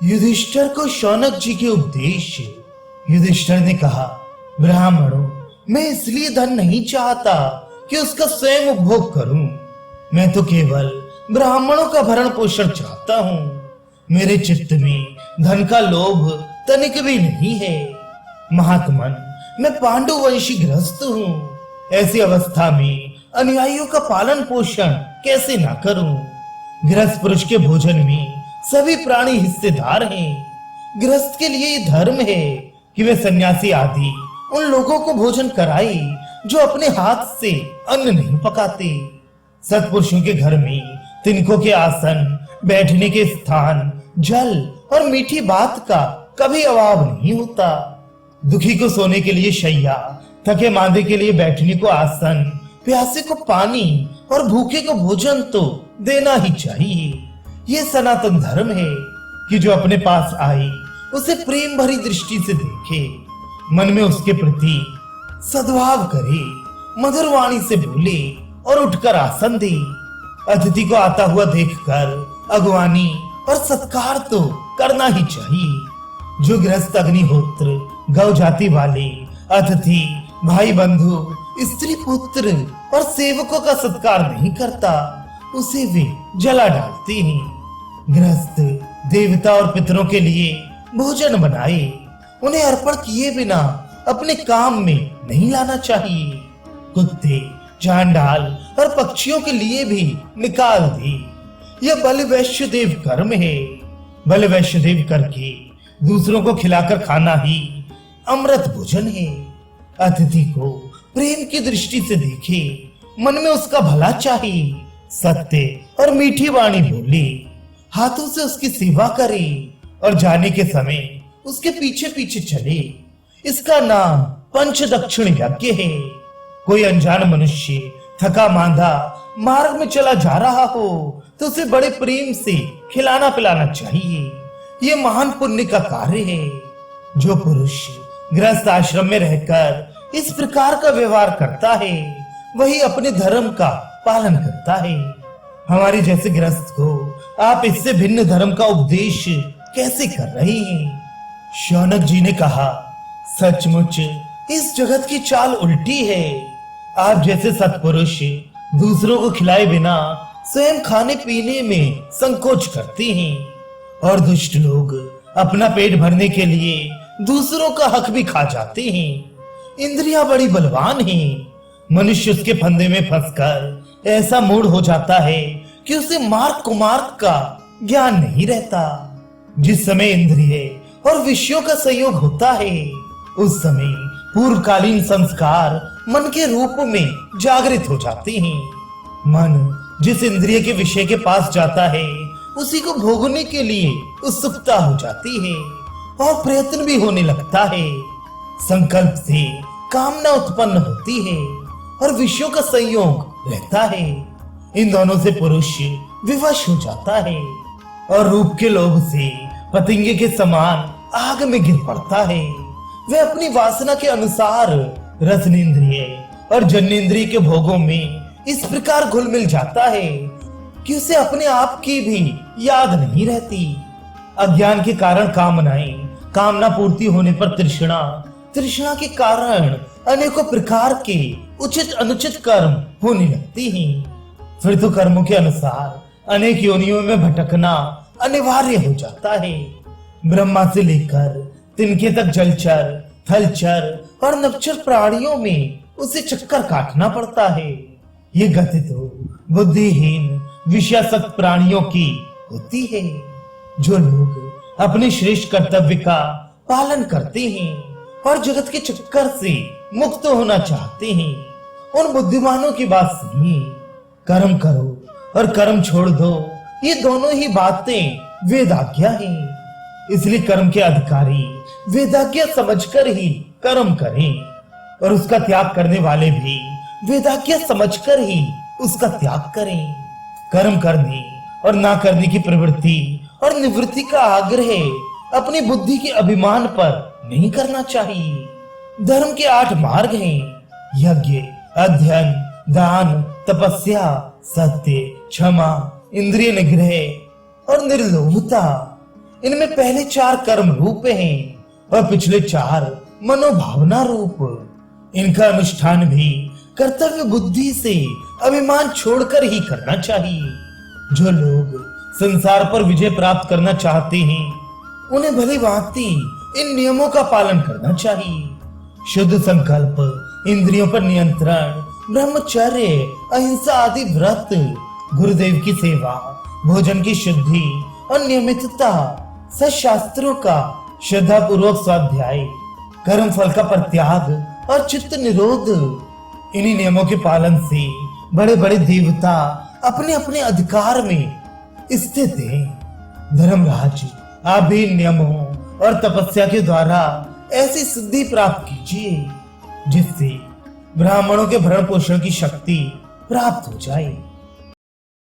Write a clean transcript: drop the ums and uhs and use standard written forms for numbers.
युधिष्ठिर को शौनक जी के उपदेश। युधिष्ठिर ने कहा, ब्राह्मणों, मैं इसलिए धन नहीं चाहता कि उसका स्वयं उपभोग करूं। मैं तो केवल ब्राह्मणों का भरण पोषण चाहता हूं। मेरे चित्त में धन का लोभ तनिक भी नहीं है। महात्मन, मैं पांडु वंशी गृहस्थ हूं। ऐसी अवस्था में अनुयायियों का पालन पोषण कैसे ना करूं। गृहस्थ पुरुष के भोजन में सभी प्राणी हिस्सेदार हैं। गृहस्थ के लिए ये धर्म है कि वे सन्यासी आदि उन लोगों को भोजन कराए जो अपने हाथ से अन्न नहीं पकाते। सत्पुरुषों के घर में तिनकों के आसन, बैठने के स्थान, जल और मीठी बात का कभी अभाव नहीं होता। दुखी को सोने के लिए शैया, थके मांदे के लिए बैठने को आसन, प्यासे को पानी और भूखे को भोजन तो देना ही चाहिए। ये सनातन धर्म है कि जो अपने पास आए उसे प्रेम भरी दृष्टि से देखे, मन में उसके प्रति सद्भाव करे, मधुर वाणी से बोले और उठकर आसन दे। अतिथि को आता हुआ देखकर अगवानी और सत्कार तो करना ही चाहिए। जो गृहस्थ अग्निहोत्र, गौ जाति वाले अतिथि, भाई बंधु, स्त्री पुत्र और सेवकों का सत्कार नहीं करता, उसे वे जला डालते हैं। गृहस्थ देवता और पितरों के लिए भोजन बनाए, उन्हें अर्पण किए बिना अपने काम में नहीं लाना चाहिए। कुत्ते, चांडाल और पक्षियों के लिए भी निकाल दे। यह बलि वैश्य देव कर्म है। बलि वैश्य देव करके दूसरों को खिलाकर खाना ही अमृत भोजन है। अतिथि को प्रेम की दृष्टि से देखे, मन में उसका भला चाहिए, सत्य और मीठी वाणी बोले, हाथों से उसकी सेवा करे और जाने के समय उसके पीछे पीछे चले। इसका नाम पंच दक्षिण यज्ञ है। कोई अनजान मनुष्य थका मांदा मार्ग में चला जा रहा हो तो उसे बड़े प्रेम से खिलाना पिलाना चाहिए। ये महान पुण्य का कार्य है। जो पुरुष गृहस्थ आश्रम में रहकर इस प्रकार का व्यवहार करता है वही अपने धर्म का पालन करता है। हमारे जैसे गृहस्थ को आप इससे भिन्न धर्म का उपदेश कैसे कर रहे हैं? शौनक जी ने कहा, सचमुच इस जगत की चाल उल्टी है। आप जैसे सत्पुरुष दूसरों को खिलाए बिना स्वयं खाने पीने में संकोच करते हैं और दुष्ट लोग अपना पेट भरने के लिए दूसरों का हक भी खा जाते हैं। इंद्रियां बड़ी बलवान हैं। मनुष्य उसके फंदे में फंसकर ऐसा मूड हो जाता है कि उसे मार्ग कुमार्ग का ज्ञान नहीं रहता। जिस समय इंद्रिय और विषयों का संयोग होता है उस समय पूर्वकालीन संस्कार मन के रूप में जागृत हो जाते हैं। मन जिस इंद्रिय के विषय के पास जाता है उसी को भोगने के लिए उत्सुकता हो जाती है और प्रयत्न भी होने लगता है। संकल्प से कामना उत्पन्न होती है और विषयों का संयोग रहता है। इन दोनों से पुरुष विवश हो जाता है और रूप के लोभ से पतंगे के समान आग में गिर पड़ता है। वह अपनी वासना के अनुसार रसनेन्द्रिय और जन्नेन्द्रिय के भोगों में इस प्रकार घुल मिल जाता है कि उसे अपने आप की भी याद नहीं रहती। अज्ञान के कारण कामनाएं, कामना पूर्ति होने पर तृष्णा, तृष्णा के कारण अनेकों प्रकार के उचित अनुचित कर्म होने लगते हैं। फिर तो कर्मों के अनुसार अनेक योनियों में भटकना अनिवार्य हो जाता है। ब्रह्मा से लेकर तिनके तक जलचर, थलचर और नभचर प्राणियों में उसे चक्कर काटना पड़ता है। ये गति तो बुद्धिहीन विषयासक्त प्राणियों की होती है। जो लोग अपने श्रेष्ठ कर्तव्य का पालन करते हैं और जगत के चक्कर से मुक्त होना चाहते हैं उन बुद्धिमानों की बात सुनिए। कर्म करो और कर्म छोड़ दो, ये दोनों ही बातें वेदाज्ञा हैं। इसलिए कर्म के अधिकारी वेदाज्ञा समझकर ही कर्म करें और उसका त्याग करने वाले भी वेदाज्ञा समझकर ही उसका त्याग करें। कर्म करने और ना करने की प्रवृत्ति और निवृत्ति का आग्रह अपनी बुद्धि के अभिमान पर नहीं करना चाहिए। धर्म के 8 मार्ग हैं: यज्ञ, अध्ययन, दान, तपस्या, सत्य, क्षमा, इंद्रिय निग्रह और निर्लोभता। इनमें पहले 4 कर्म रूप हैं और पिछले 4 मनोभावना रूप। इनका अनुष्ठान भी कर्तव्य बुद्धि से अभिमान छोड़कर ही करना चाहिए। जो लोग संसार पर विजय प्राप्त करना चाहते हैं उन्हें भली भांति इन नियमों का पालन करना चाहिए। शुद्ध संकल्प, इंद्रियों पर नियंत्रण, ब्रह्मचर्य, अहिंसा आदि व्रत, गुरुदेव की सेवा, भोजन की शुद्धि और नियमितता, सशास्त्रों का श्रद्धा पूर्वक स्वाध्याय, कर्म फल का परित्याग और चित्त निरोध। इन्हीं नियमों के पालन से बड़े बड़े देवता अपने अपने अधिकार में स्थित हैं। धर्मराज, आप भी इन नियमों और तपस्या के द्वारा ऐसी सिद्धि प्राप्त कीजिए जिससे ब्राह्मणों के भरण पोषण की शक्ति प्राप्त हो जाए।